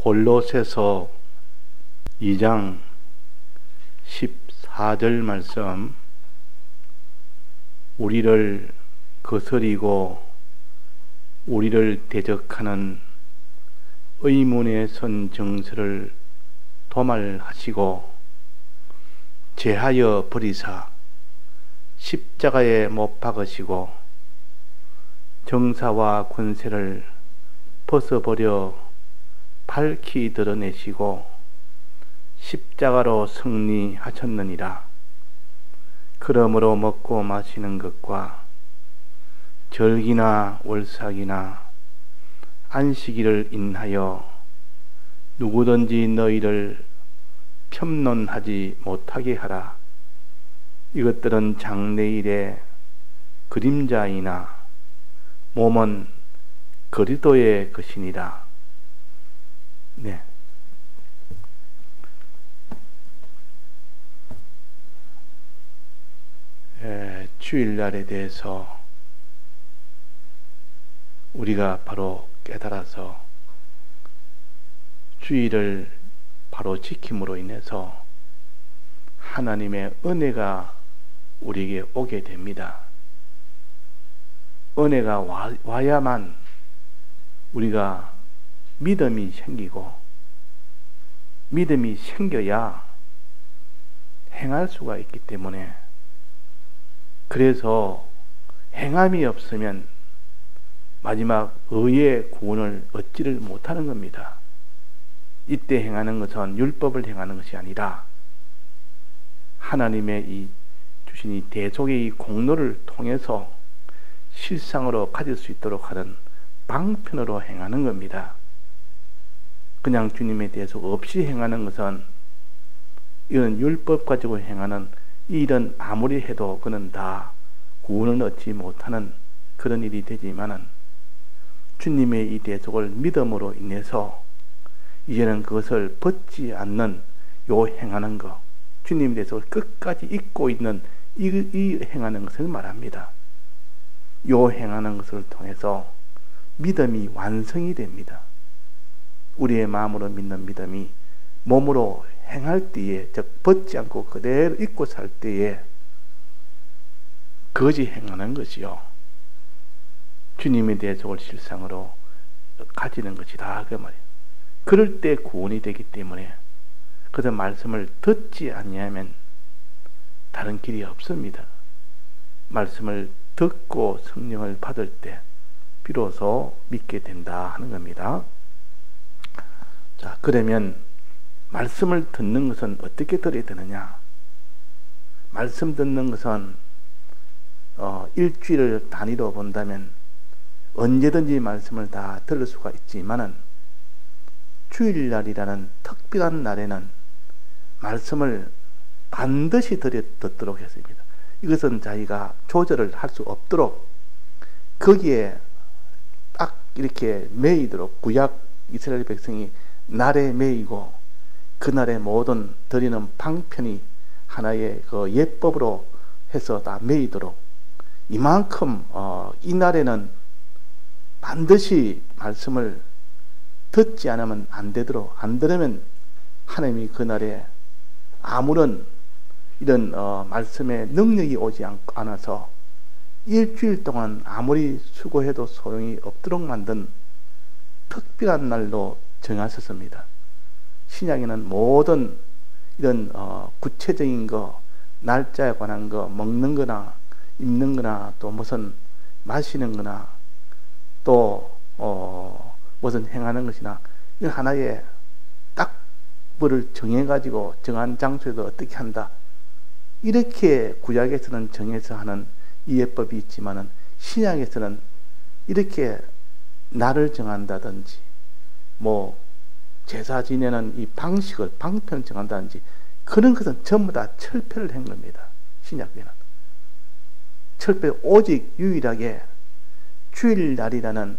골로새서 2장 14절 말씀, 우리를 거스리고 우리를 대적하는 의문에 선 정서를 도말하시고 제하여 버리사 십자가에 못 박으시고 정사와 권세를 벗어버려 밝히 드러내시고 십자가로 승리하셨느니라. 그러므로 먹고 마시는 것과 절기나 월삭이나 안식일을 인하여 누구든지 너희를 편론하지 못하게 하라. 이것들은 장래일의 그림자이나 몸은 그리스도의 것이니라. 네. 주일날에 대해서 우리가 바로 깨달아서 주일을 바로 지킴으로 인해서 하나님의 은혜가 우리에게 오게 됩니다. 은혜가 와야만 우리가 믿음이 생기고, 믿음이 생겨야 행할 수가 있기 때문에, 그래서 행함이 없으면 마지막 의의 구원을 얻지를 못하는 겁니다. 이때 행하는 것은 율법을 행하는 것이 아니라 하나님의 이 주신 이 대속의 이 공로를 통해서 실상으로 가질 수 있도록 하는 방편으로 행하는 겁니다. 그냥 주님의 대속 없이 행하는 것은, 이런 율법 가지고 행하는 이 일은 아무리 해도 그는 다 구원을 얻지 못하는 그런 일이 되지만은, 주님의 이 대속을 믿음으로 인해서 이제는 그것을 벗지 않는 요 행하는 것, 주님의 대속을 끝까지 잊고 있는 이 행하는 것을 말합니다. 요 행하는 것을 통해서 믿음이 완성이 됩니다. 우리의 마음으로 믿는 믿음이 몸으로 행할 때에, 즉 벗지 않고 그대로 잊고 살 때에 그것이 행하는 것이요, 주님의 대속을 실상으로 가지는 것이다, 그 말이에요. 그럴 때 구원이 되기 때문에, 그래서 말씀을 듣지 아니하면 다른 길이 없습니다. 말씀을 듣고 성령을 받을 때 비로소 믿게 된다 하는 겁니다. 자, 그러면 말씀을 듣는 것은 어떻게 들어야 되느냐? 말씀 듣는 것은 일주일을 단위로 본다면 언제든지 말씀을 다 들을 수가 있지만은, 주일날이라는 특별한 날에는 말씀을 반드시 듣도록 했습니다. 이것은 자기가 조절을 할 수 없도록 거기에 딱 이렇게 매이도록, 구약 이스라엘 백성이 날에 매이고 그날의 모든 드리는 방편이 하나의 그 예법으로 해서 다 매이도록, 이만큼 이 날에는 반드시 말씀을 듣지 않으면 안 되도록, 안 들으면 하나님이 그날에 아무런 이런 말씀의 능력이 오지 않아서 일주일 동안 아무리 수고해도 소용이 없도록 만든 특별한 날로 정하셨습니다. 신약에는 모든 이런 구체적인 거, 날짜에 관한 거, 먹는 거나 입는 거나 또 무슨 마시는 거나 또 무슨 행하는 것이나, 이건 하나의 딱 뭐를 정해가지고 정한 장소에도 어떻게 한다, 이렇게 구약에서는 정해서 하는 이 예법이 있지만은, 신약에서는 이렇게 날을 정한다든지 뭐 제사 지내는 이 방식을, 방편을 정한다든지 그런 것은 전부 다 철폐를 한 겁니다. 신약에는 철폐, 오직 유일하게 주일날이라는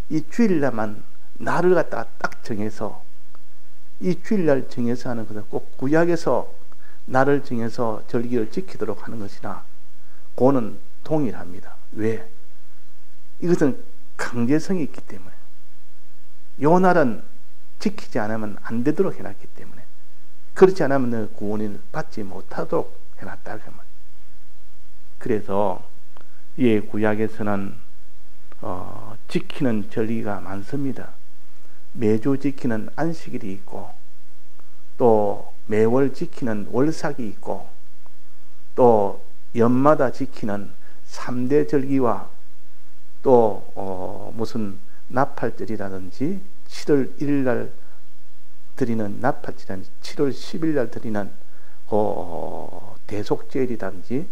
이 주일날만 날을 갖다가 딱 정해서, 이 주일날 정해서 하는 것은 꼭 구약에서 날을 정해서 절기를 지키도록 하는 것이나 그거는 동일합니다. 왜? 이것은 강제성이 있기 때문에. 요 날은 지키지 않으면 안 되도록 해놨기 때문에, 그렇지 않으면 구원을 받지 못하도록 해놨다. 그래서 이 구약에서는 지키는 절기가 많습니다. 매주 지키는 안식일이 있고, 또 매월 지키는 월삭이 있고, 또 연마다 지키는 3대 절기와 또 무슨 나팔절이라든지 7월 1일날 드리는 나팔절이라든지 7월 10일날 드리는 대속제일이라든지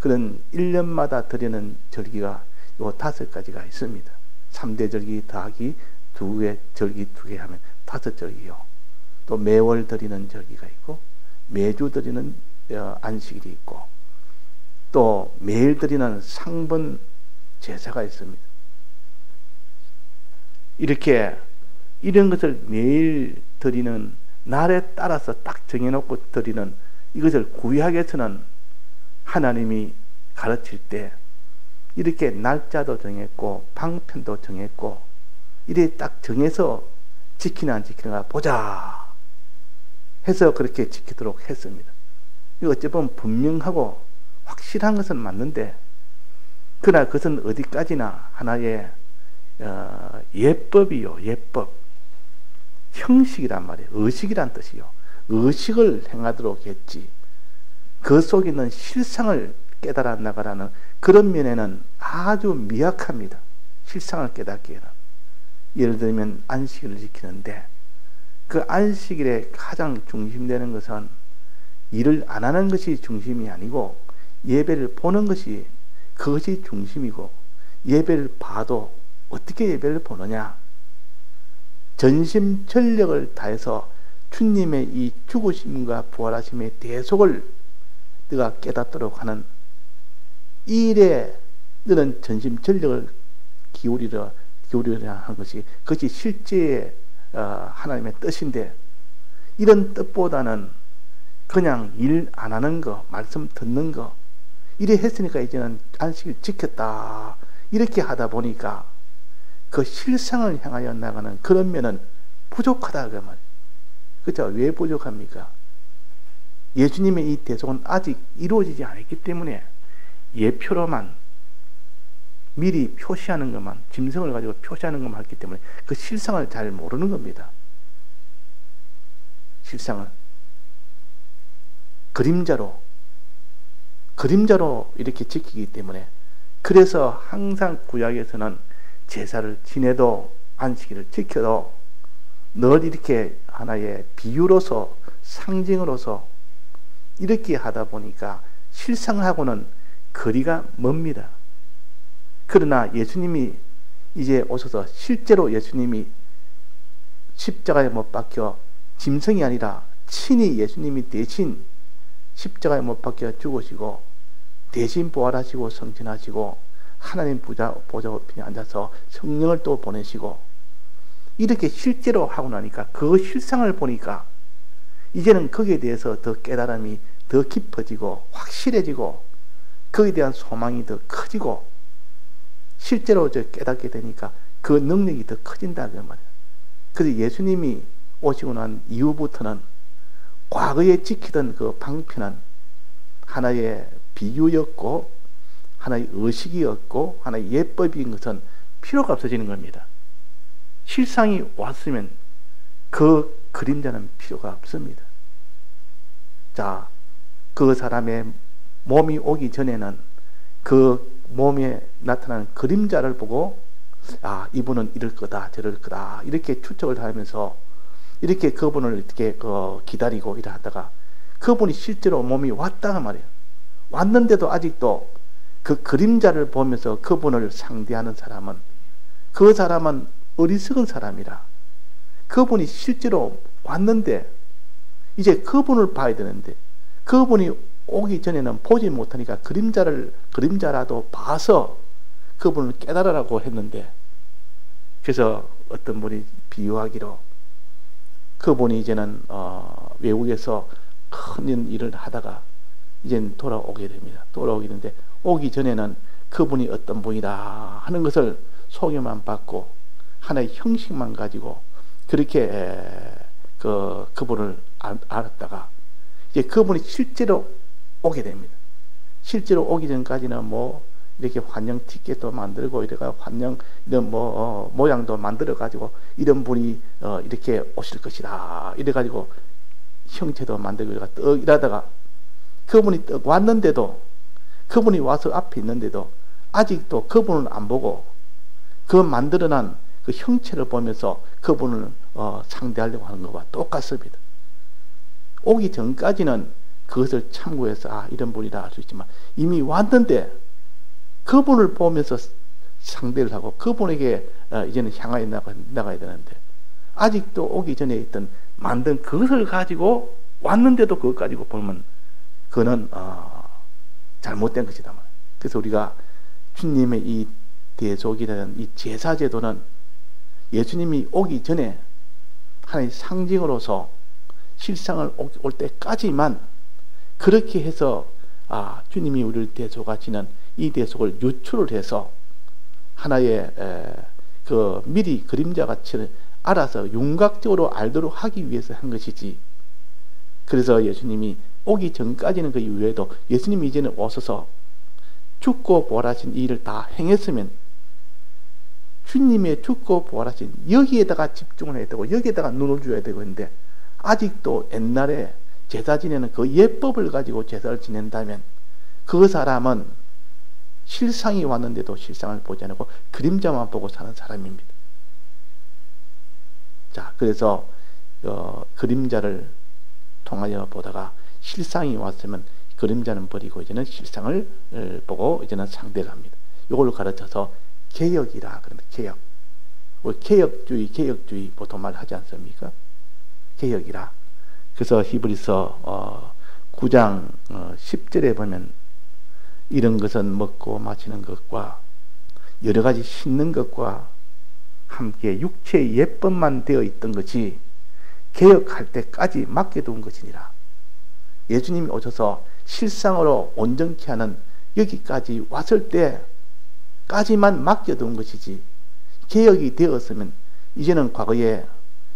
그런 1년마다 드리는 절기가 요 5가지가 있습니다. 3대 절기 더하기 2개 절기 2개 하면 5절기요. 또 매월 드리는 절기가 있고, 매주 드리는 안식일이 있고, 또 매일 드리는 상번 제사가 있습니다. 이렇게 이런 것을 매일 드리는 날에 따라서 딱 정해놓고 드리는 이것을 구약에서는 하나님이 가르칠 때 이렇게 날짜도 정했고 방편도 정했고 이래 딱 정해서 지키나 안 지키나 보자 해서 그렇게 지키도록 했습니다. 이거 어찌 보면 분명하고 확실한 것은 맞는데, 그러나 그것은 어디까지나 하나의 예법이요. 예법. 형식이란 말이에요. 의식이란 뜻이요. 의식을 행하도록 했지, 그 속에 있는 실상을 깨달아 나가라는 그런 면에는 아주 미약합니다. 실상을 깨닫기에는. 예를 들면 안식일을 지키는데, 그 안식일에 가장 중심되는 것은 일을 안 하는 것이 중심이 아니고 예배를 보는 것이, 그것이 중심이고, 예배를 봐도 어떻게 예배를 보느냐, 전심전력을 다해서 주님의 이 죽으심과 부활하심의 대속을 네가 깨닫도록 하는 이 일에 너는 전심전력을 기울이려 하는 것이, 그것이 실제의 하나님의 뜻인데, 이런 뜻보다는 그냥 일 안 하는 거, 말씀 듣는 거, 이래 했으니까 이제는 안식일 지켰다 이렇게 하다 보니까 그 실상을 향하여 나가는 그런 면은 부족하다 그 말이에요. 그렇죠? 왜 부족합니까? 예수님의 이 대속은 아직 이루어지지 않았기 때문에 예표로만 미리 표시하는 것만, 짐승을 가지고 표시하는 것만 했기 때문에 그 실상을 잘 모르는 겁니다. 실상을 그림자로 이렇게 지키기 때문에, 그래서 항상 구약에서는 제사를 지내도 안식일을 지켜도 늘 이렇게 하나의 비유로서, 상징으로서 이렇게 하다 보니까 실상하고는 거리가 멉니다. 그러나 예수님이 이제 오셔서 실제로 예수님이 십자가에 못 박혀 짐승이 아니라 친히 예수님이 대신 십자가에 못 박혀 죽으시고 대신 부활하시고 성천하시고 하나님 보좌 우편에 앉아서 성령을 또 보내시고 이렇게 실제로 하고 나니까 그 실상을 보니까 이제는 거기에 대해서 더 깨달음이 더 깊어지고 확실해지고 거기에 대한 소망이 더 커지고 실제로 깨닫게 되니까 그 능력이 더 커진다 그 말이에요. 그래서 예수님이 오시고 난 이후부터는 과거에 지키던 그 방편은 하나의 비유였고 하나의 의식이었고 하나의 예법인 것은 필요가 없어지는 겁니다. 실상이 왔으면 그 그림자는 필요가 없습니다. 자, 그 사람의 몸이 오기 전에는 그 몸에 나타나는 그림자를 보고 이분은 이럴 거다 저럴 거다 이렇게 추측을 하면서 이렇게 그분을 이렇게 기다리고 이러다가 그분이 실제로 몸이 왔다 말이에요. 왔는데도 아직도 그 그림자를 보면서 그분을 상대하는 사람은, 그 사람은 어리석은 사람이라, 그분이 실제로 왔는데 이제 그분을 봐야 되는데 그분이 오기 전에는 보지 못하니까 그림자라도 봐서 그분을 깨달으라고 했는데, 그래서 어떤 분이 비유하기로 그분이 이제는 외국에서 큰 일을 하다가 이제는 돌아오게 됩니다. 돌아오게 되는데 오기 전에는 그분이 어떤 분이다 하는 것을 소개만 받고 하나의 형식만 가지고 그렇게 그분을 알았다가 이제 그분이 실제로 오게 됩니다. 실제로 오기 전까지는 뭐 이렇게 환영 티켓도 만들고 이래가 환영 이런 모양도 만들어 가지고 이런 분이 이렇게 오실 것이다 이래 가지고 형체도 만들고 이러다가 그분이 떡 왔는데도, 그분이 와서 앞에 있는데도 아직도 그분을 안 보고 그 만들어난 그 형체를 보면서 그분을 상대하려고 하는 것과 똑같습니다. 오기 전까지는 그것을 참고해서 이런 분이라 할 수 있지만 이미 왔는데 그분을 보면서 상대를 하고 그분에게 이제는 향하여 나가야 되는데, 아직도 오기 전에 있던 만든 그것을 가지고 왔는데도 그것 가지고 보면 그거는 잘못된 것이다. 그래서 우리가 주님의 이 대속이라는 이 제사제도는 예수님이 오기 전에 하나의 상징으로서 실상을 올 때까지만 그렇게 해서 주님이 우리를 대속하시는 이 대속을 유출을 해서 하나의 그 미리 그림자같이 알아서 윤곽적으로 알도록 하기 위해서 한 것이지, 그래서 예수님이 오기 전까지는 그 이후에도 예수님이 이제는 오셔서 죽고 부활하신 이 일을 다 행했으면 주님의 죽고 부활하신 여기에다가 집중을 해야 되고 여기에다가 눈을 줘야 되고 했는데, 아직도 옛날에 제사 지내는 그 예법을 가지고 제사를 지낸다면 그 사람은 실상이 왔는데도 실상을 보지 않고 그림자만 보고 사는 사람입니다. 자, 그래서 그림자를 통하여 보다가 실상이 왔으면 그림자는 버리고 이제는 실상을 보고 이제는 상대를 합니다. 이걸 가르쳐서 개혁이라 그럽니다. 개혁. 우리 개혁주의 보통 말 하지 않습니까? 개혁이라. 그래서 히브리서 9장 10절에 보면 이런 것은 먹고 마시는 것과 여러 가지 씻는 것과 함께 육체의 예법만 되어 있던 것이 개혁할 때까지 맡겨둔 것이니라. 예수님이 오셔서 실상으로 온전케 하는 여기까지 왔을 때까지만 맡겨둔 것이지, 개혁이 되었으면 이제는 과거에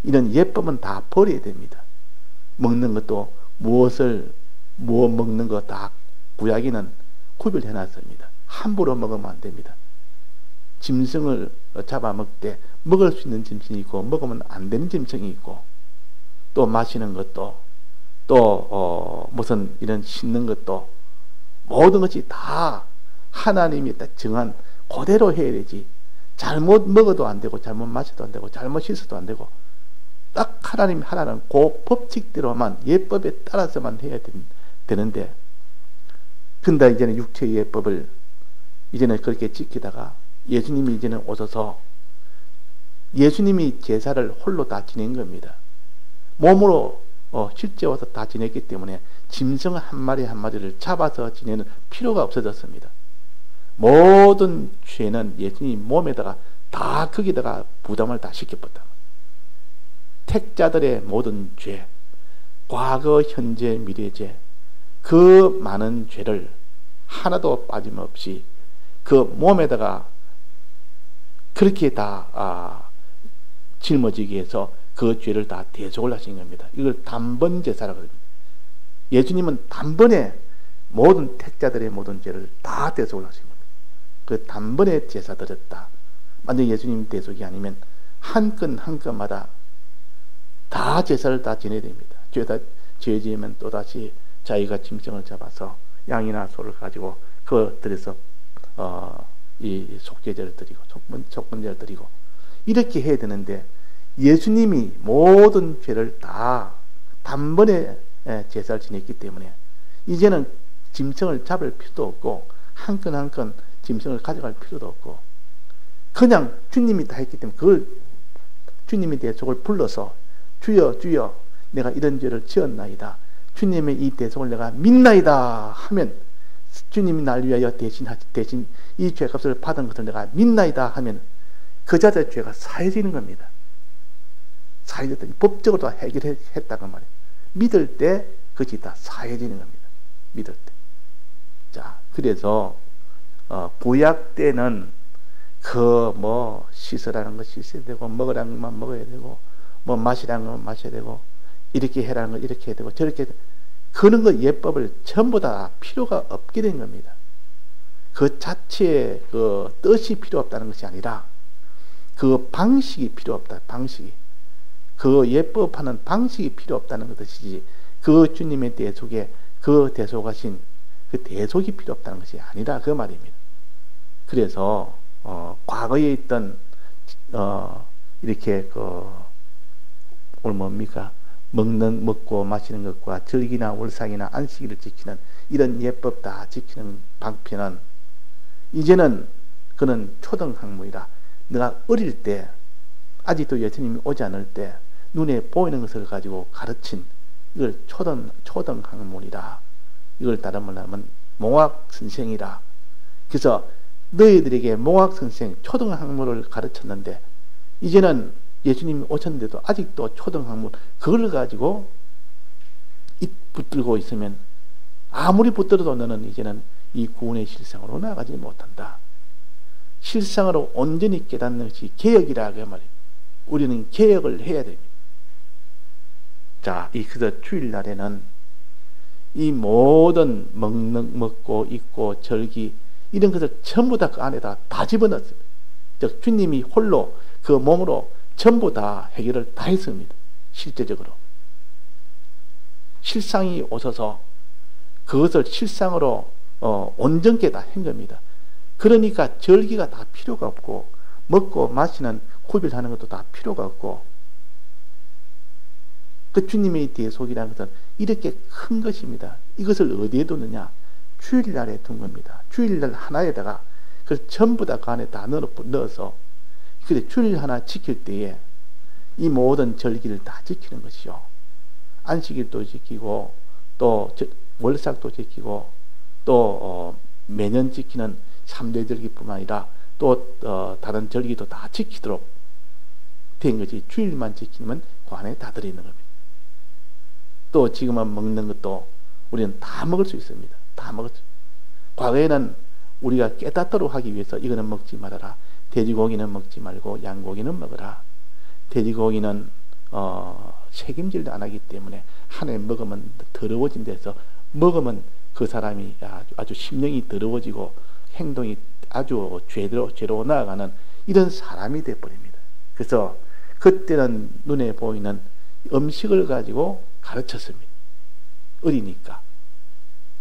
이런 예법은 다 버려야 됩니다. 먹는 것도 무엇 먹는 거 다 구약에는 구별해 놨습니다. 함부로 먹으면 안 됩니다. 짐승을 잡아먹되 먹을 수 있는 짐승이 있고 먹으면 안 되는 짐승이 있고, 또 마시는 것도 또 무슨 이런 씻는 것도 모든 것이 다 하나님이 딱 정한 그대로 해야 되지, 잘못 먹어도 안 되고 잘못 마셔도 안 되고 잘못 씻어도 안 되고 딱 하나님 하라는 그 법칙대로만 예법에 따라서만 해야 되는데, 근데 이제는 육체의 예법을 이제는 그렇게 지키다가 예수님이 이제는 오셔서 예수님이 제사를 홀로 다 지낸 겁니다. 몸으로 실제 와서 다 지냈기 때문에 짐승 한 마리 한 마리를 잡아서 지내는 필요가 없어졌습니다. 모든 죄는 예수님 몸에다가 다 거기다가 부담을 다 시켜버렸다. 택자들의 모든 죄, 과거, 현재, 미래 죄, 그 많은 죄를 하나도 빠짐없이 그 몸에다가 그렇게 다 짊어지게 해서 그 죄를 다 대속을 하신 겁니다. 이걸 단번 제사라고 합니다. 예수님은 단번에 모든 택자들의 모든 죄를 다 대속을 하신 겁니다. 그 단번에 제사 드렸다. 만약 예수님 대속이 아니면 한 건 한 건마다 다 제사를 다 지내야 됩니다. 죄 지으면 또다시 자기가 짐승을 잡아서 양이나 소를 가지고 그 들여서 이 속죄제를 드리고 속건제를 드리고 이렇게 해야 되는데, 예수님이 모든 죄를 다 단번에 제사를 지냈기 때문에 이제는 짐승을 잡을 필요도 없고 한 건 한 건 짐승을 가져갈 필요도 없고 그냥 주님이 다 했기 때문에 그걸 주님이 대속을 불러서 주여 주여 내가 이런 죄를 지었나이다, 주님의 이 대속을 내가 믿나이다 하면, 주님이 날 위하여 대신 이 죄값을 받은 것을 내가 믿나이다 하면 그 자들의 죄가 사해지는 겁니다. 사해졌더니 법적으로 다 해결했다고 말이에요. 믿을 때 그것이 다 사해지는 겁니다. 믿을 때. 자, 그래서 구약 때는 씻으라는 거 씻어야 되고 먹으라는 것만 먹어야 되고 뭐 마시라는 건 마셔야 되고, 이렇게 해라는 건 이렇게 해야 되고, 저렇게 그런 거 예법을 전부 다 필요가 없게 된 겁니다. 그 자체의 그 뜻이 필요 없다는 것이 아니라 그 방식이 필요 없다. 방식이. 그 예법하는 방식이 필요 없다는 것이지, 그 주님의 대속에 그 대속하신 그 대속이 필요 없다는 것이 아니라 그 말입니다. 그래서 과거에 있던 이렇게 오늘 뭡니까? 먹고 마시는 것과 절기나 월삭이나 안식일을 지키는 이런 예법 다 지키는 방편은 이제는 그는 초등학문이라, 내가 어릴 때 아직도 예수님이 오지 않을 때 눈에 보이는 것을 가지고 가르친 이걸 초등학문이라, 이걸 다른 말로 하면 몽학 선생이라. 그래서 너희들에게 몽학 선생 초등학문을 가르쳤는데 이제는 예수님이 오셨는데도 아직도 초등학문 그걸 가지고 붙들고 있으면 아무리 붙들어도 너는 이제는 이 구원의 실상으로 나아가지 못한다. 실상으로 온전히 깨닫는 것이 개혁이라 그 말이에요. 우리는 개혁을 해야 됩니다. 자, 그래서 주일날에는 이 모든 먹고 입고 절기 이런 것을 전부 다 그 안에다 다 집어넣었습니다. 즉 주님이 홀로 그 몸으로 전부 다 해결을 다 했습니다. 실제적으로 실상이 오셔서 그것을 실상으로 온전케 다 한 겁니다. 그러니까 절기가 다 필요가 없고 먹고 마시는 구별하는 것도 다 필요가 없고, 그 주님의 대속이라는 것은 이렇게 큰 것입니다. 이것을 어디에 두느냐? 주일날에 둔 겁니다. 주일날 하나에다가 그걸 전부 다 그 안에 다 넣어서 그래 주일 하나 지킬 때에 이 모든 절기를 다 지키는 것이요. 안식일도 지키고 또 월삭도 지키고 또 매년 지키는 3대 절기뿐만 아니라 또 다른 절기도 다 지키도록 된 것이 주일만 지키면 그 안에 다 들어있는 겁니다. 또 지금은 먹는 것도 우리는 다 먹을 수 있습니다. 다 먹을 수. 과거에는 우리가 깨닫도록 하기 위해서 이거는 먹지 말아라. 돼지고기는 먹지 말고 양고기는 먹어라. 돼지고기는 책임질도 안 하기 때문에 하나에 먹으면 더러워진 데서 먹으면 그 사람이 아주 심령이 더러워지고 행동이 아주 죄로 나아가는 이런 사람이 되어버립니다. 그래서 그때는 눈에 보이는 음식을 가지고 가르쳤습니다. 어리니까.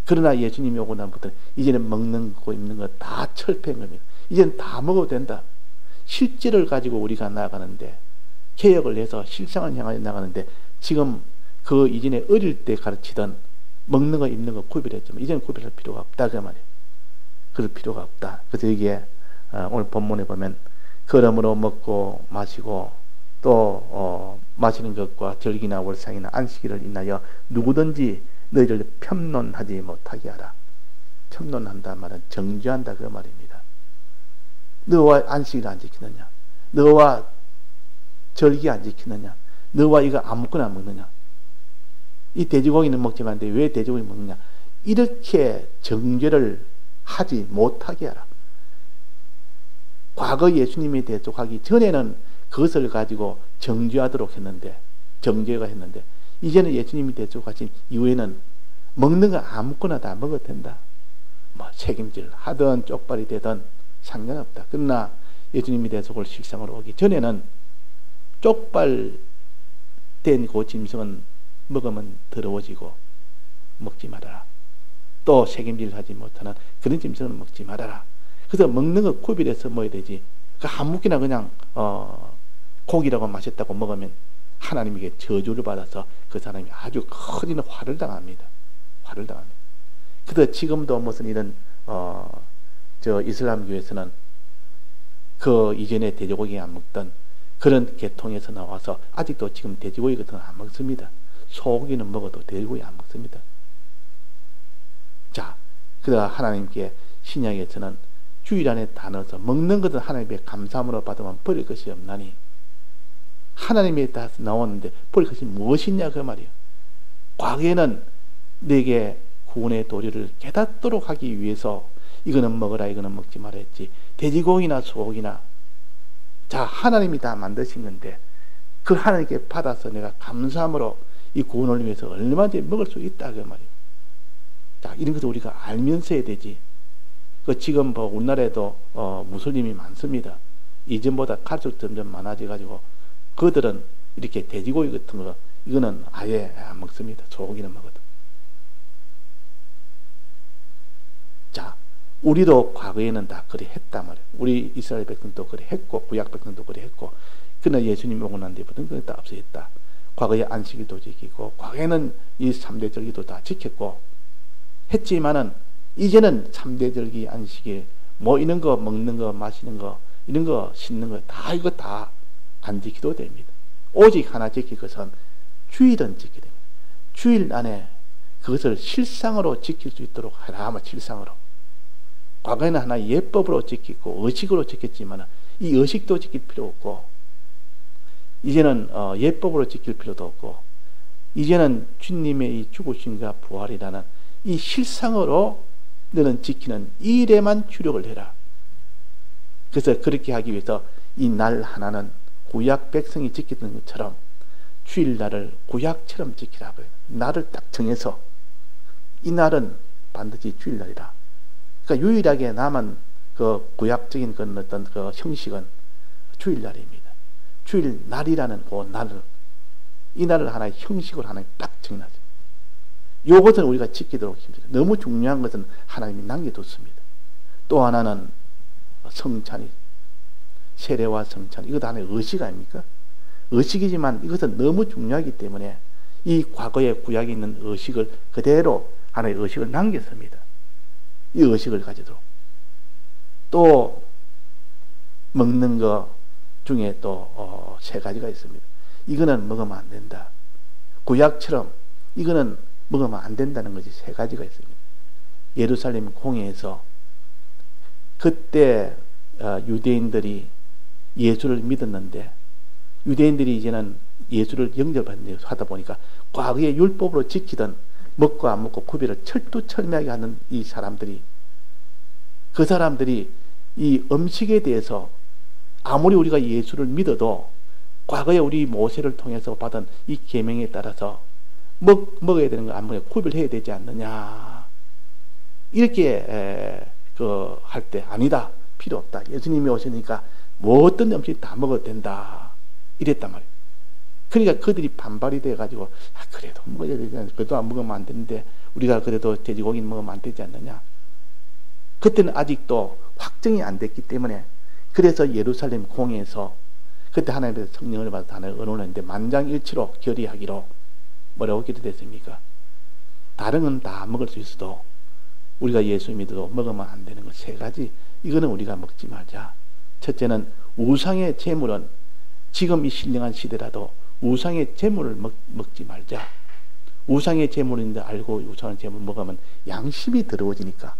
그러나 예수님이 오고 나부터 이제는 먹는 거 입는 거 다 철폐한 겁니다. 이제는 다 먹어도 된다. 실제를 가지고 우리가 나아가는데, 개혁을 해서 실상을 향하여 나가는데, 지금 그 이전에 어릴 때 가르치던 먹는 거 입는 거 구별했지만 이제는 구별할 필요가 없다 그 말이에요. 그럴 필요가 없다. 그래서 여기에 오늘 본문에 보면 그러므로 먹고 마시고 또 마시는 것과 절기나 월상이나 안식일을 인하여 누구든지 너희를 편론하지 못하게 하라. 편론한다 말은 정죄한다 그 말입니다. 너와 안식일 안 지키느냐? 너와 절기 안 지키느냐? 너와 이거 아무거나 먹느냐? 이 돼지고기는 먹지 말는데 왜 돼지고기 먹느냐? 이렇게 정죄를 하지 못하게 하라. 과거 예수님이 대속하기 전에는 그것을 가지고 정죄하도록 했는데, 정죄가 했는데, 이제는 예수님이 대속하신 이후에는 먹는 거 아무거나 다 먹어도 된다. 뭐 책임질 하든 쪽발이 되든 상관없다. 그러나 예수님이 대속을 실상으로 오기 전에는 쪽발된 그 짐승은 먹으면 더러워지고 먹지 말아라. 또 책임질 하지 못하는 그런 짐승은 먹지 말아라. 그래서 먹는 거 구별해서 먹어야 되지. 그 아무렇게나 그냥 고기라고 맛있다고 먹으면 하나님에게 저주를 받아서 그 사람이 아주 커지는 화를 당합니다. 화를 당합니다. 그래서 지금도 무슨 이런 이슬람교에서는 그 이전에 돼지고기 안 먹던 그런 계통에서 나와서 아직도 지금 돼지고기 같은 거 안 먹습니다. 소고기는 먹어도 돼지고기 안 먹습니다. 자, 그래서 하나님께 신약에서는 주일 안에 다 넣어서 먹는 것은 하나님의 감사함으로 받으면 버릴 것이 없나니, 하나님의 다 나왔는데 버릴 것이 무엇이냐 그 말이에요. 과거에는 내게 구원의 도리를 깨닫도록 하기 위해서 이거는 먹어라 이거는 먹지 말아 했지. 돼지고기나 소고기나 자 하나님이 다 만드신 건데 그 하나님께 받아서 내가 감사함으로 이 구원을 위해서 얼마든지 먹을 수 있다 그 말이에요. 자, 이런 것을 우리가 알면서 해야 되지. 그 지금 뭐 우리나라에도 무슬림이 많습니다. 이전보다 갈수록 점점 많아져 가지고 그들은 이렇게 돼지고기 같은 거 이거는 아예 안 먹습니다. 소고기는 먹어도. 자, 우리도 과거에는 다 그리 했단 말이에요. 우리 이스라엘 백성도 그리 했고 구약 백성도 그리 했고, 그러나 예수님 오고 난 뒤부터는 그게 다 없어졌다. 과거에 안식일도 지키고 과거에는 이 3대 절기도 다 지켰고 했지만은 이제는 3대 절기 안식일 뭐 이런 거 먹는 거 마시는 거 이런 거 씻는 거 다 이거 다 안 지키도 됩니다. 오직 하나 지킬 것은 주일은 지켜야 됩니다. 주일 안에 그것을 실상으로 지킬 수 있도록 하라. 아마 실상으로. 과거에는 하나 예법으로 지키고 의식으로 지켰지만 이 의식도 지킬 필요 없고, 이제는 예법으로 지킬 필요도 없고, 이제는 주님의 이 죽으심과 부활이라는 이 실상으로 너는 지키는 이 일에만 주력을 해라. 그래서 그렇게 하기 위해서 이 날 하나는 구약 백성이 지켰던 것처럼 주일날을 구약처럼 지키라고요. 날을 딱 정해서 이 날은 반드시 주일날이라. 그러니까 유일하게 남은 그 구약적인 그 어떤 그 형식은 주일날입니다. 주일날이라는 그 날을, 이 날을 하나의 형식으로 하나님 딱 정해놨어요. 이것은 우리가 지키도록 힘들어요. 너무 중요한 것은 하나님이 남겨뒀습니다. 또 하나는 성찬이, 세례와 성찬, 이것도 하나의 의식 아닙니까? 의식이지만 이것은 너무 중요하기 때문에 이 과거의 구약에 있는 의식을 그대로 하나의 의식을 남겼습니다. 이 의식을 가지도록. 또 먹는 것 중에 또 세 가지가 있습니다. 이거는 먹으면 안 된다. 구약처럼 이거는 먹으면 안 된다는 것이 세 가지가 있습니다. 예루살렘 공회에서 그때 유대인들이 예수를 믿었는데, 유대인들이 이제는 예수를 영접하는 하다 보니까 과거의 율법으로 지키던 먹고 안 먹고 구별을 철두철미하게 하는 이 사람들이, 그 사람들이 이 음식에 대해서 아무리 우리가 예수를 믿어도 과거에 우리 모세를 통해서 받은 이 계명에 따라서 먹어야 되는 거 안 먹어야 구별해야 되지 않느냐, 이렇게 할 때 아니다, 필요 없다, 예수님이 오시니까 뭐 어떤 음식 다 먹어도 된다, 이랬단 말이에요. 그러니까 그들이 반발이 돼가지고 그래도 먹어야 되잖아, 그래도 안 먹으면 안 되는데 우리가 그래도 돼지고기는 먹으면 안 되지 않느냐. 그때는 아직도 확정이 안 됐기 때문에, 그래서 예루살렘 공회에서 그때 하나님께서 성령을 받아서 하나님 언어를 했는데 만장일치로 결의하기로 뭐라고 기도됐습니까? 다른 건 다 먹을 수 있어도 우리가 예수 믿어도 먹으면 안 되는 것 세 가지, 이거는 우리가 먹지 말자. 첫째는 우상의 제물은 지금 이 신령한 시대라도 우상의 제물을 먹지 말자. 우상의 제물인데 알고 우상의 제물 먹으면 양심이 더러워지니까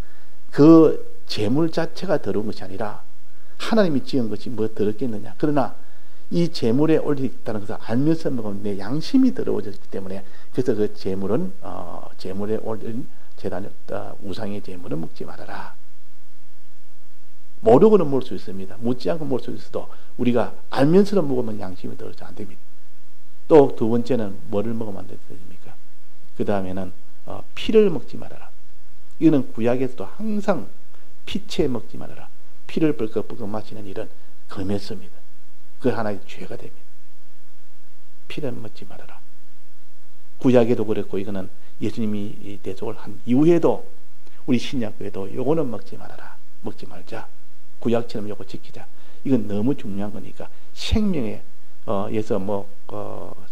그 제물 자체가 더러운 것이 아니라 하나님이 지은 것이 뭐 더럽겠느냐. 그러나 이 제물에 올리다는 것을 알면서 먹으면 내 양심이 더러워졌기 때문에, 그래서 그 제물은 제물에 올린 제단 우상의 제물은 먹지 말아라. 모르고는 먹을 수 있습니다. 묻지 않고 먹을 수 있어도 우리가 알면서도 먹으면 양심이 더러워서 안 됩니다. 또 두 번째는 뭐를 먹으면 안 됩니까? 그 다음에는 피를 먹지 말아라. 이거는 구약에서도 항상 피채 먹지 말아라. 피를 벌컥벌컥 마시는 일은 금했습니다. 그 하나의 죄가 됩니다. 피를 먹지 말아라. 구약에도 그랬고, 이거는 예수님이 대속을 한 이후에도 우리 신약교회도 요거는 먹지 말아라. 먹지 말자. 구약처럼 요거 지키자. 이건 너무 중요한 거니까. 생명에 예서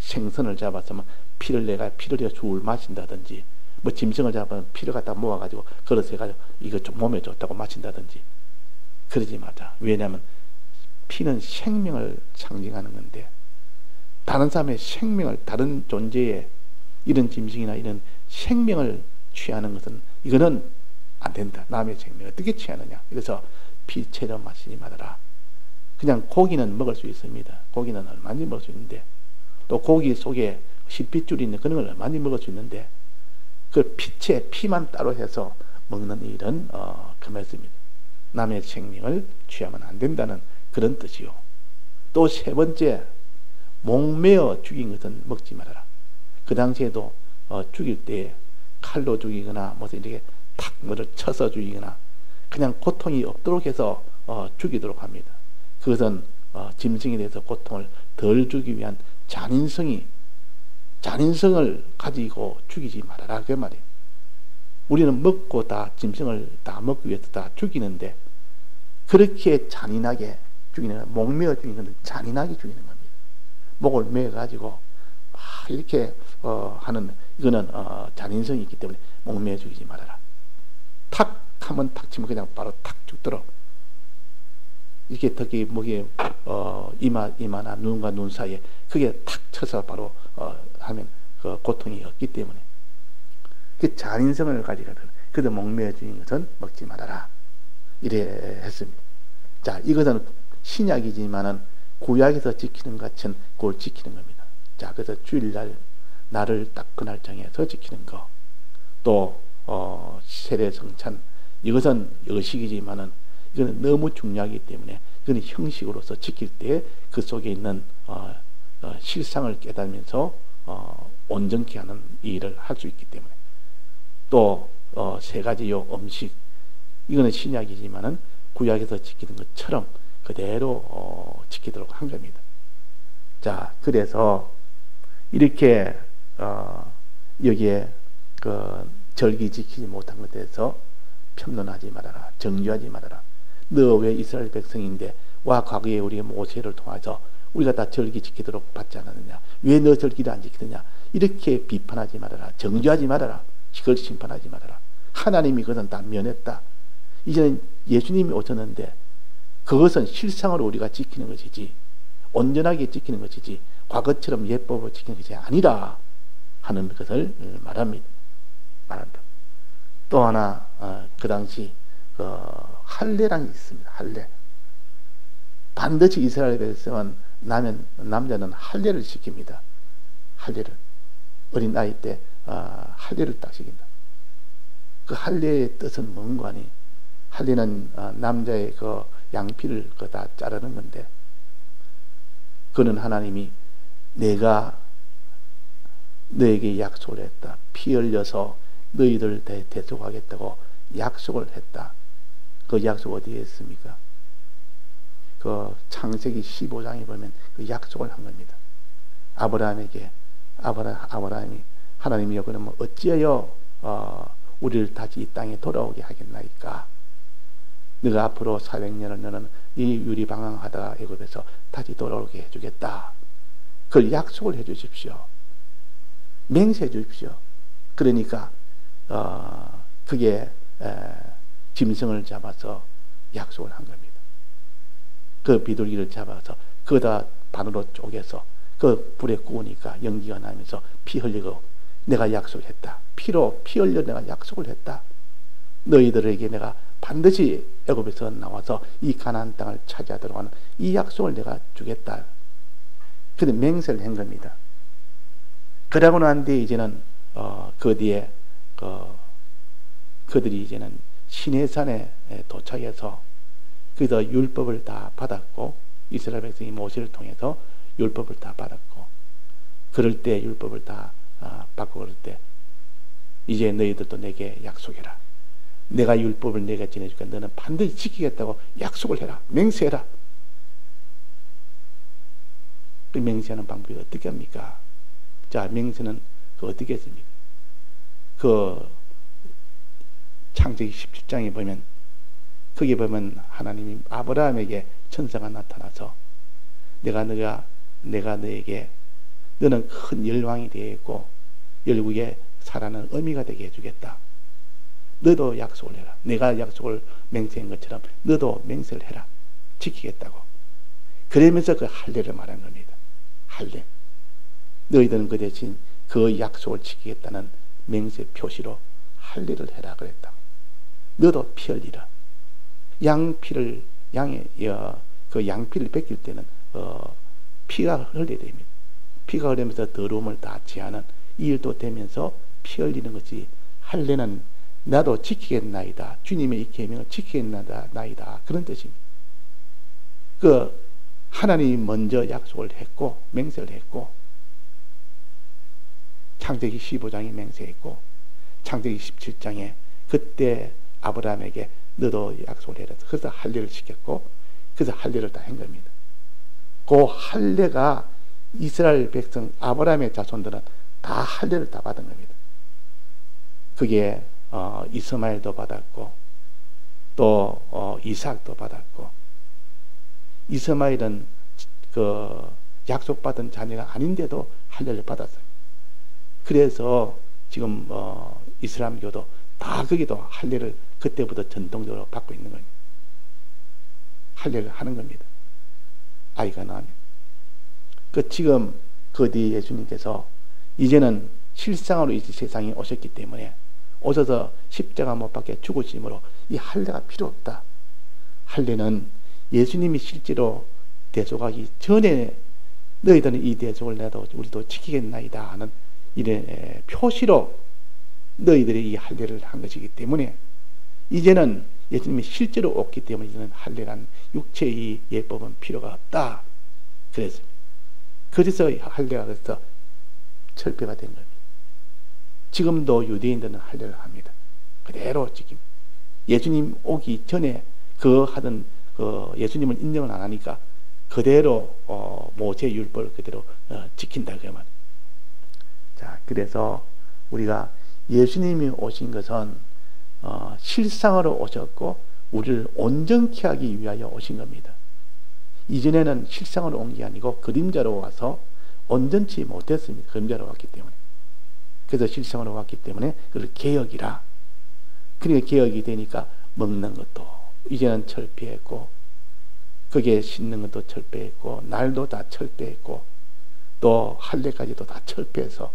생선을 잡았으면 피를 술 마신다든지, 뭐 짐승을 잡으면 피를 갖다 모아가지고 그릇에 가지고 이거 좀 몸에 좋다고 마신다든지 그러지 마자. 왜냐하면 피는 생명을 상징하는 건데, 다른 사람의 생명을, 다른 존재의 이런 짐승이나 이런 생명을 취하는 것은 이거는 안 된다. 남의 생명을 어떻게 취하느냐. 그래서 피채로 마시지 말아라. 그냥 고기는 먹을 수 있습니다. 고기는 얼마든지 먹을 수 있는데, 또 고기 속에 실핏줄이 있는 그런 걸 얼마든지 먹을 수 있는데, 그 피만 따로 해서 먹는 일은 금했습니다. 남의 생명을 취하면 안 된다는 그런 뜻이요. 또 세 번째, 목매어 죽인 것은 먹지 말아라. 그 당시에도 죽일 때 칼로 죽이거나 무슨 이렇게 탁 뭐를 쳐서 죽이거나 그냥 고통이 없도록 해서 죽이도록 합니다. 그것은 짐승에 대해서 고통을 덜 주기 위한 잔인성을 가지고 죽이지 말아라 그 말이에요. 우리는 먹고 다 짐승을 다 먹기 위해서 다 죽이는데 그렇게 잔인하게 죽이는, 목매어 죽이는 건 잔인하게 죽이는 겁니다. 목을 매어가지고 이렇게 하는 이거는 잔인성이 있기 때문에 목매어 죽이지 말아라. 탁 하면 탁 치면 그냥 바로 탁 죽도록 이렇게 특히 목에 이마나 눈과 눈 사이에 그게 탁 쳐서 바로 하면 그 고통이 없기 때문에 그 잔인성을 가지거든. 그래도 목매어 죽인 것은 먹지 말아라 이래 했습니다. 자, 이것은 신약이지만은 구약에서 지키는 것은 그걸 지키는 겁니다. 자, 그래서 주일날 날을 딱 그 날 정해서 지키는 거, 또 세례성찬, 이것은 의식이지만은 이거는 너무 중요하기 때문에 이거는 형식으로서 지킬 때 그 속에 있는 실상을 깨달으면서 온전케 하는 일을 할 수 있기 때문에, 또 세 가지 요 음식, 이거는 신약이지만은 구약에서 지키는 것처럼 그대로 지키도록 한 겁니다. 자, 그래서 이렇게 여기에 그 절기 지키지 못한 것에 대해서 편론하지 말아라, 정죄하지 말아라. 너 왜 이스라엘 백성인데 와 과거에 우리가 모세를 통해서 우리가 다 절기 지키도록 받지 않았느냐, 왜 너 절기를 안 지키느냐, 이렇게 비판하지 말아라, 정죄하지 말아라, 이걸 심판하지 말아라. 하나님이 그것은 다 면했다. 이제는 예수님이 오셨는데 그것은 실상으로 우리가 지키는 것이지, 온전하게 지키는 것이지 과거처럼 예법을 지키는 것이 아니라 하는 것을 말합니다. 말한다. 또 하나 그 당시 할례라는 게 있습니다. 할례. 반드시 이스라엘 백성은 남자는 할례를 시킵니다. 할례를 어린 나이 때 할례를 딱 시킨다. 그 할례의 뜻은 뭔가 하니, 할례는 남자의 그 양피를 다 자르는 건데, 그는 하나님이 내가 너에게 약속을 했다. 피 흘려서 너희들 대속하겠다고 약속을 했다. 그 약속 어디에 있습니까? 그 창세기 15장에 보면 그 약속을 한 겁니다. 아브라함에게 아브라함이 하나님이 그러면 어찌하여 우리를 다시 이 땅에 돌아오게 하겠나이까? 네가 앞으로 400년을 너는 이 유리방황하다가 애굽에서 다시 돌아오게 해주겠다. 그걸 약속을 해주십시오. 맹세해 주십시오. 그러니까 그게 짐승을 잡아서 약속을 한 겁니다. 그 비둘기를 잡아서 그다 반으로 쪼개서 그 불에 구우니까 연기가 나면서 피 흘리고 내가 약속했다. 피로 피 흘려 내가 약속을 했다. 너희들에게 내가 반드시 애굽에서 나와서 이 가나안 땅을 차지하도록 하는 이 약속을 내가 주겠다. 근데 맹세를 한 겁니다. 그러고 난 뒤에 이제는 그 뒤에 그들이 이제는 시내산에 도착해서 거기서 율법을 다 받았고, 이스라엘 백성이 모세를 통해서 율법을 다 받았고, 그럴 때 율법을 다 받고 그럴 때 이제 너희들도 내게 약속해라. 내가 율법을 내가 지내줄까? 너는 반드시 지키겠다고 약속을 해라. 맹세해라. 그 맹세하는 방법이 어떻게 합니까? 자, 맹세는 어떻게 했습니까? 그 창세기 17장에 보면, 거기 보면 하나님이 아브라함에게 천사가 나타나서 내가 너에게 너는 큰 열왕이 되겠고 열국의 살아는 의미가 되게 해주겠다. 너도 약속을 해라. 내가 약속을 맹세한 것처럼 너도 맹세를 해라. 지키겠다고. 그러면서 그 할례를 말한 겁니다. 할례. 너희들은 그 대신 그 약속을 지키겠다는 맹세 표시로 할례를 해라 그랬다. 너도 피 흘리라. 양피를 그 양피를 벗길 때는 피가 흘려야 됩니다. 피가 흐르면서 더러움을 다 제하는 이 일도 되면서 피 흘리는 것이 할례는 나도 지키겠나이다. 주님의 이 계명을 지키겠나이다. 그런 뜻입니다. 그 하나님이 먼저 약속을 했고 맹세를 했고, 창세기 15장에 맹세했고 창세기 17장에 그때 아브라함에게 너도 약속을 해라. 그래서 할례를 시켰고, 그래서 할례를 다 한 겁니다. 그 할례가 이스라엘 백성 아브라함의 자손들은 다 할례를 다 받은 겁니다. 그게 이스마엘도 받았고 또 이삭도 받았고, 이스마엘은 그 약속받은 자녀가 아닌데도 할례를 받았어요. 그래서 지금 이슬람교도 다 거기도 할례를 그때부터 전통적으로 받고 있는 겁니다. 할례를 하는 겁니다. 아이가 나면. 지금 그 뒤에 예수님께서 이제는 실상으로 이 세상에 오셨기 때문에, 오셔서 십자가 못 박혀 죽으심으로 이 할례가 필요 없다. 할례는 예수님이 실제로 대속하기 전에 너희들은 이 대속을 내도 우리도 지키겠나이다 하는 이런 표시로 너희들이 이 할례를 한 것이기 때문에, 이제는 예수님이 실제로 없기 때문에 이제는 할례란 육체의 예법은 필요가 없다. 그래서 할례가 그래서 철폐가 된 겁니다. 지금도 유대인들은 할례를 합니다. 그대로 지금 예수님 오기 전에 하던 예수님을 인정을 안 하니까 그대로 모세 율법을 그대로 지킨다 그 말. 자, 그래서 우리가 예수님이 오신 것은 실상으로 오셨고 우리를 온전케 하기 위하여 오신 겁니다. 이전에는 실상으로 온 게 아니고 그림자로 와서 온전치 못했습니다. 그림자로 왔기 때문에. 그래서 실상으로 왔기 때문에 그걸 개혁이라. 그러니까 개혁이 되니까 먹는 것도 이제는 철폐했고, 거기에 씻는 것도 철폐했고, 날도 다 철폐했고, 또 할례까지도 다 철폐해서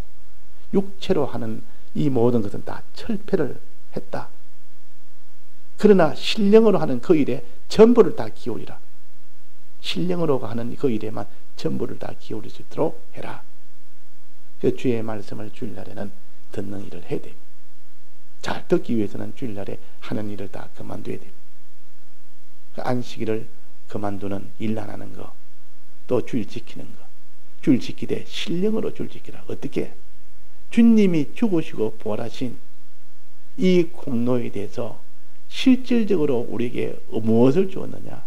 육체로 하는 이 모든 것은 다 철폐를 했다. 그러나 신령으로 하는 그 일에 전부를 다 기울이라. 신령으로 하는 그 일에만 전부를 다 기울일 수 있도록 해라. 그 주의 말씀을 주일날에는 듣는 일을 해야 됩니다. 잘 듣기 위해서는 주일날에 하는 일을 다 그만둬야 됩니다. 그 안식일을 그만두는 일 안 하는 거, 또 주일 지키는 거, 주일 지키되 신령으로 주일 지키라. 어떻게? 주님이 죽으시고 부활하신 이 공로에 대해서 실질적으로 우리에게 무엇을 주었느냐?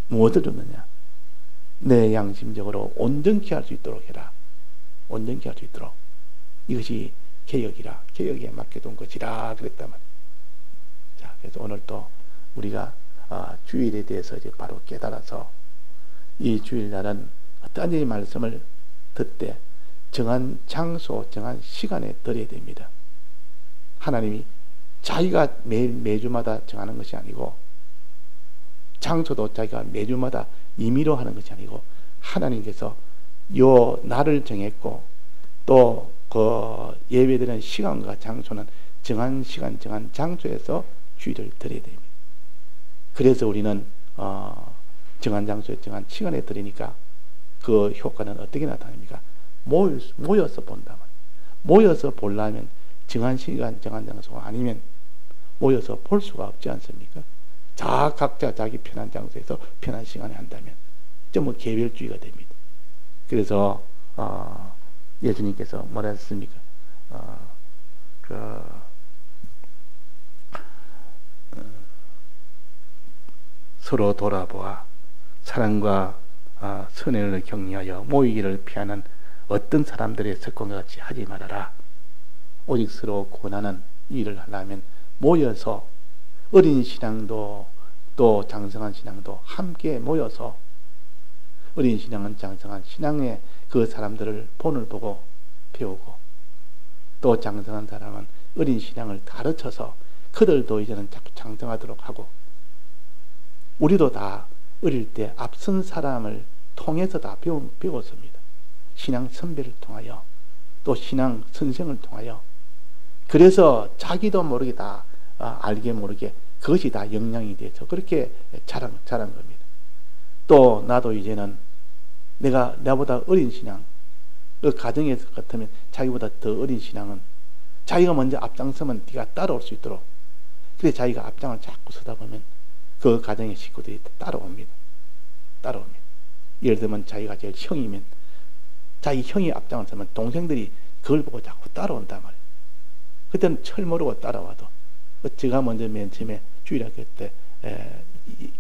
무엇을 줬느냐? 내 양심적으로 온전케 할 수 있도록 해라. 온전케 할 수 있도록. 이것이 개혁이라. 개혁에 맡겨둔 것이라 그랬단 말이에요. 자, 그래서 오늘 또 우리가 주일에 대해서 이제 바로 깨달아서 이 주일날은 어떤 이 말씀을 듣되 정한 장소, 정한 시간에 드려야 됩니다. 하나님이 자기가 매주마다 정하는 것이 아니고, 장소도 자기가 매주마다 임의로 하는 것이 아니고, 하나님께서 요 날을 정했고, 또 그 예배드리는 시간과 장소는 정한 시간, 정한 장소에서 주일을 드려야 됩니다. 그래서 우리는 정한 장소에 정한 시간에 드리니까 그 효과는 어떻게 나타납니까? 모여서 본다 말이에요. 모여서 보려면 정한 시간, 정한 장소가 아니면 모여서 볼 수가 없지 않습니까? 각자 자기 편한 장소에서 편한 시간에 한다면 전부 개별주의가 됩니다. 그래서 예수님께서 뭐라 했습니까? 서로 돌아보아 사랑과 선행을 격려하여 모이기를 피하는 어떤 사람들의 습관과 같이 하지 말아라. 오직 서로 권하는 일을 하려면 모여서, 어린 신앙도 또 장성한 신앙도 함께 모여서, 어린 신앙은 장성한 신앙의 그 사람들을 본을 보고 배우고, 또 장성한 사람은 어린 신앙을 가르쳐서 그들도 이제는 장성하도록 하고, 우리도 다 어릴 때 앞선 사람을 통해서 다 배웠습니다. 신앙 선배를 통하여, 또 신앙 선생을 통하여. 그래서 자기도 모르게 다 알게 모르게 그것이 다 영향이 돼서 그렇게 자란 겁니다. 또 나도 이제는 나보다 어린 신앙, 그 가정에서 같으면 자기보다 더 어린 신앙은 자기가 먼저 앞장서면 네가 따라올 수 있도록, 그래 자기가 앞장을 자꾸 서다 보면 그 가정의 식구들이 따라옵니다. 따라옵니다. 예를 들면 자기가 제일 형이면 자기 형이 앞장을 서면 동생들이 그걸 보고 자꾸 따라온단 말이에요. 그때는 철 모르고 따라와도 제가 먼저 맨 처음에 주일학교 때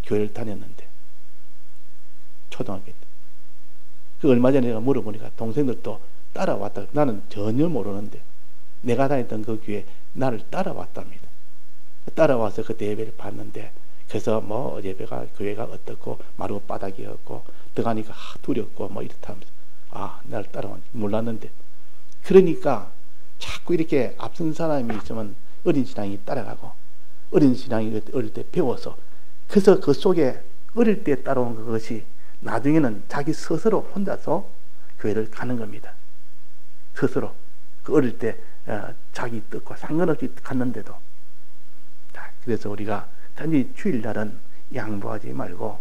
교회를 다녔는데 초등학교 때 그 얼마 전에 내가 물어보니까 동생들도 따라왔다. 나는 전혀 모르는데 내가 다녔던 그 교회 나를 따라왔답니다. 따라와서 그때 예배를 봤는데 그래서 뭐 예배가 교회가 어떻고 마루 바닥이었고 들어가니까 두렵고 뭐 이렇다면서 나를 따라왔는지 몰랐는데 그러니까 자꾸 이렇게 앞선 사람이 있으면 어린 신앙이 따라가고 어린 신앙이 어릴 때 배워서 그래서 그 속에 어릴 때 따라온 그것이 나중에는 자기 스스로 혼자서 교회를 가는 겁니다. 스스로 그 어릴 때 자기 뜻과 상관없이 갔는데도 그래서 우리가 단지 주일날은 양보하지 말고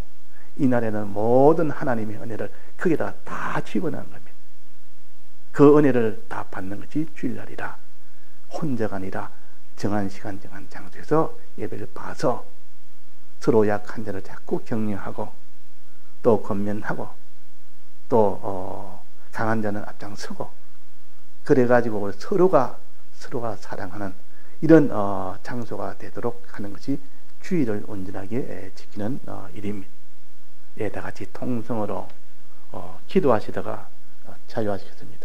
이날에는 모든 하나님의 은혜를 거기다 다 집어넣는 겁니다. 그 은혜를 다 받는 것이 주일날이라 혼자가 아니라 정한 시간 정한 장소에서 예배를 봐서 서로 약한 자를 자꾸 격려하고 또 권면하고 또 강한 자는 앞장서고 그래가지고 서로가 사랑하는 이런 장소가 되도록 하는 것이 주의를 온전하게 지키는 일입니다. 다 같이 통성으로 기도하시다가 자유하시겠습니다.